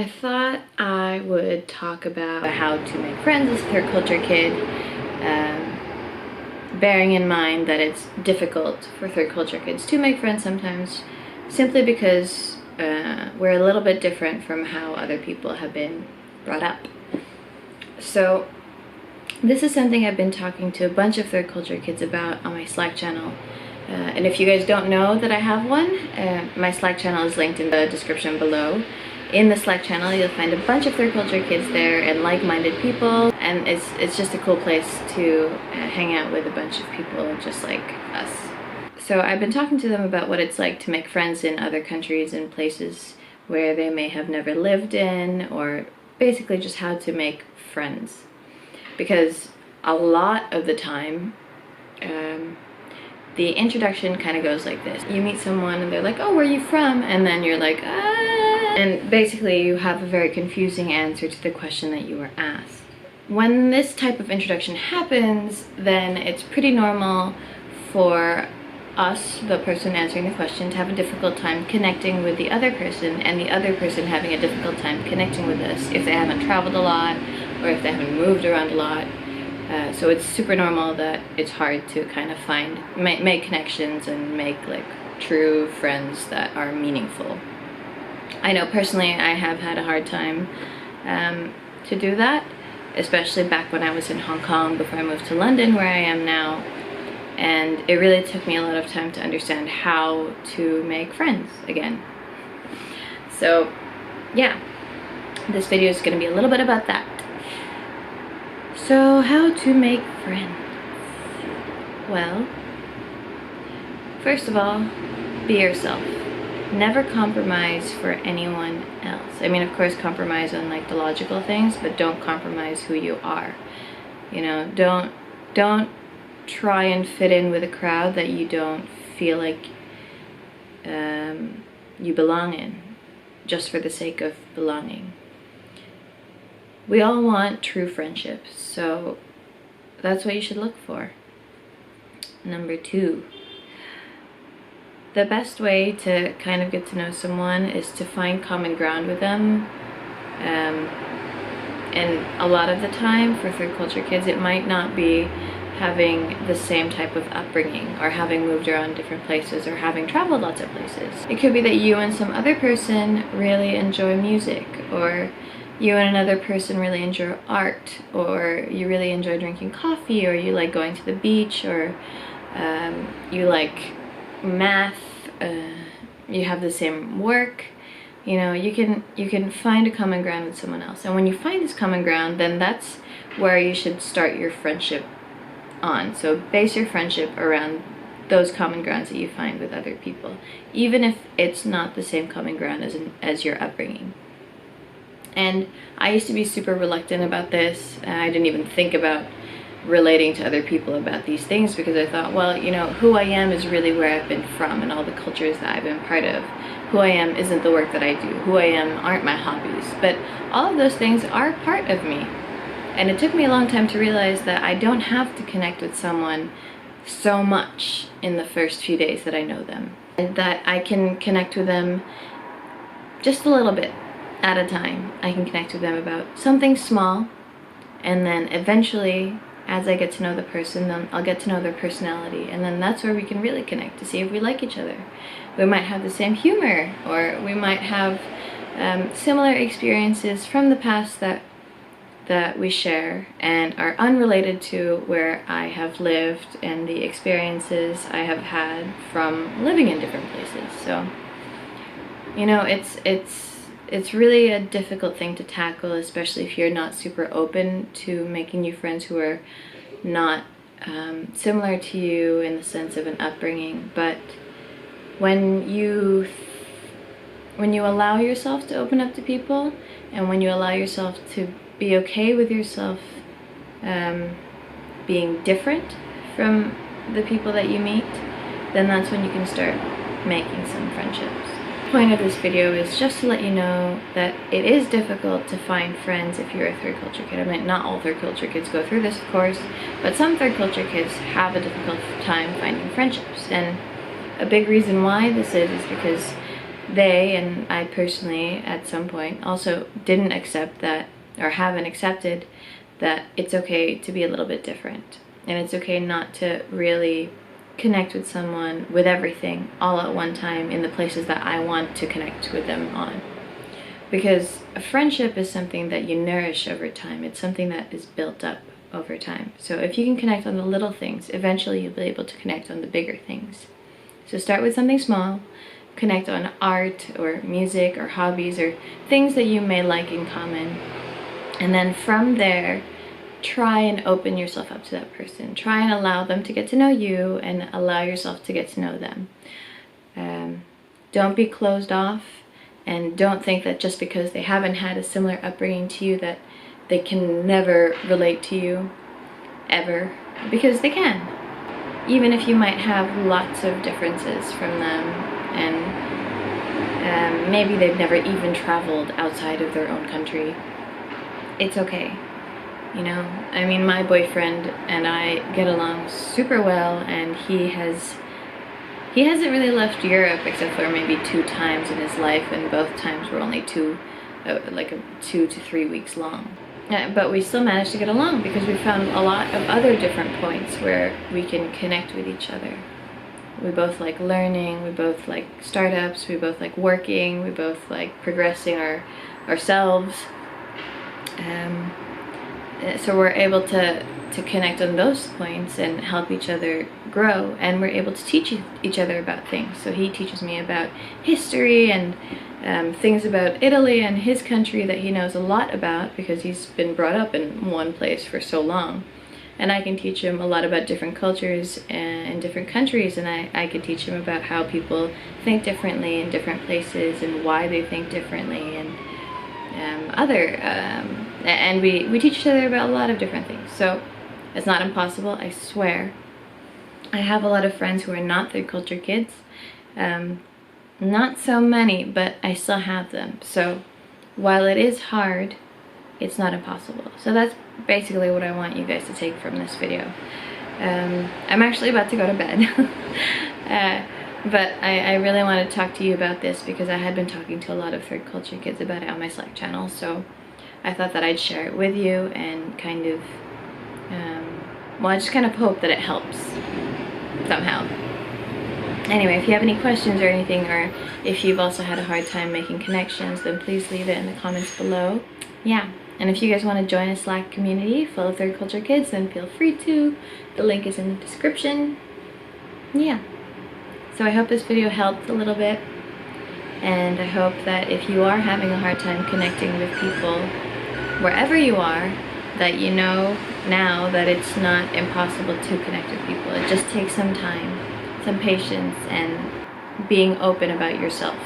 I thought I would talk about how to make friends as a third culture kid, bearing in mind that it's difficult for third culture kids to make friends sometimes, simply because we're a little bit different from how other people have been brought up. So this is something I've been talking to a bunch of third culture kids about on my Slack channel. And if you guys don't know that I have one, my Slack channel is linked in the description below. In the Slack channel, you'll find a bunch of third culture kids there and like-minded people, and it's just a cool place to hang out with a bunch of people just like us. So I've been talking to them about what it's like to make friends in other countries and places where they may have never lived in, or basically just how to make friends. Because a lot of the time, the introduction kind of goes like this. You meet someone and they're like, oh, where are you from? And then you're like, ah. And basically you have a very confusing answer to the question that you were asked. When this type of introduction happens, then it's pretty normal for us, the person answering the question, to have a difficult time connecting with the other person, and the other person having a difficult time connecting with us if they haven't traveled a lot or if they haven't moved around a lot. So it's super normal that it's hard to kind of make connections and make like true friends that are meaningful. I know personally I have had a hard time to do that, especially back when I was in Hong Kong before I moved to London, where I am now. And it really took me a lot of time to understand how to make friends again. So yeah, this video is going to be a little bit about that. So how to make friends? Well, first of all, be yourself. Never compromise for anyone else. I mean, of course, compromise on like the logical things, but don't compromise who you are. You know, don't try and fit in with a crowd that you don't feel like you belong in, just for the sake of belonging. We all want true friendships, so that's what you should look for. Number 2. The best way to kind of get to know someone is to find common ground with them. And a lot of the time, for third culture kids, it might not be having the same type of upbringing, or having moved around different places, or having traveled lots of places. It could be that you and some other person really enjoy music, or you and another person really enjoy art, or you really enjoy drinking coffee, or you like going to the beach, or you like math, you have the same work. You know, you can find a common ground with someone else, and when you find this common ground, then that's where you should start your friendship on. So base your friendship around those common grounds that you find with other people, even if it's not the same common ground as your upbringing. And I used to be super reluctant about this. I didn't even think about relating to other people about these things, because I thought, well, you know, who I am is really where I've been from and all the cultures that I've been part of. Who I am isn't the work that I do. Who I am aren't my hobbies. But all of those things are part of me. And it took me a long time to realize that I don't have to connect with someone so much in the first few days that I know them, and that I can connect with them just a little bit at a time. I can connect with them about something small, and then eventually, as I get to know the person, then I'll get to know their personality, and then that's where we can really connect, to see if we like each other. We might have the same humor, or we might have similar experiences from the past that we share and are unrelated to where I have lived and the experiences I have had from living in different places. So, you know, it's really a difficult thing to tackle, especially if you're not super open to making new friends who are not similar to you in the sense of an upbringing. But when you allow yourself to open up to people, and when you allow yourself to be okay with yourself being different from the people that you meet, then that's when you can start making some friendships. The point of this video is just to let you know that it is difficult to find friends if you're a third culture kid. I mean, not all third culture kids go through this, of course, but some third culture kids have a difficult time finding friendships. And a big reason why this is because they, and I personally at some point, also didn't accept that, or haven't accepted that it's okay to be a little bit different. And it's okay not to really connect with someone with everything all at one time in the places that I want to connect with them on. Because a friendship is something that you nourish over time. It's something that is built up over time. So if you can connect on the little things, eventually you'll be able to connect on the bigger things. So start with something small, connect on art or music or hobbies or things that you may like in common. And then from there, try and open yourself up to that person. Try and allow them to get to know you and allow yourself to get to know them. Don't be closed off, and don't think that just because they haven't had a similar upbringing to you that they can never relate to you, ever. Because they can. Even if you might have lots of differences from them, and maybe they've never even traveled outside of their own country. It's okay. You know, I mean, my boyfriend and I get along super well, and he hasn't really left Europe except for maybe 2 times in his life, and both times were only 2 to 3 weeks long. But we still managed to get along because we found a lot of other different points where we can connect with each other. We both like learning, we both like startups, we both like working, we both like progressing ourselves. So we're able to connect on those points and help each other grow, and we're able to teach each other about things. So he teaches me about history and things about Italy and his country that he knows a lot about because he's been brought up in one place for so long. And I can teach him a lot about different cultures and different countries, and I can teach him about how people think differently in different places and why they think differently, and and we teach each other about a lot of different things. So it's not impossible, I swear. I have a lot of friends who are not third culture kids. Not so many, but I still have them. So while it is hard, it's not impossible. So that's basically what I want you guys to take from this video. I'm actually about to go to bed. But I really want to talk to you about this because I had been talking to a lot of third culture kids about it on my Slack channel. So I thought that I'd share it with you and kind of, well, I just kind of hope that it helps somehow. Anyway, if you have any questions or anything, or if you've also had a hard time making connections, then please leave it in the comments below. Yeah, and if you guys want to join a Slack community full of third culture kids, then feel free to. The link is in the description. Yeah. So I hope this video helped a little bit, and I hope that if you are having a hard time connecting with people, wherever you are, that you know now that it's not impossible to connect with people. It just takes some time, some patience, and being open about yourself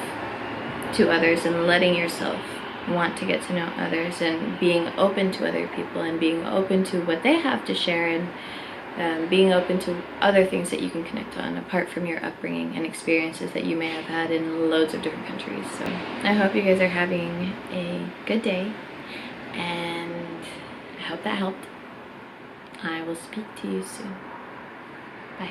to others, and letting yourself want to get to know others, and being open to other people, and being open to what they have to share, and being open to other things that you can connect on apart from your upbringing and experiences that you may have had in loads of different countries. So I hope you guys are having a good day, and I hope that helped. I will speak to you soon. Bye.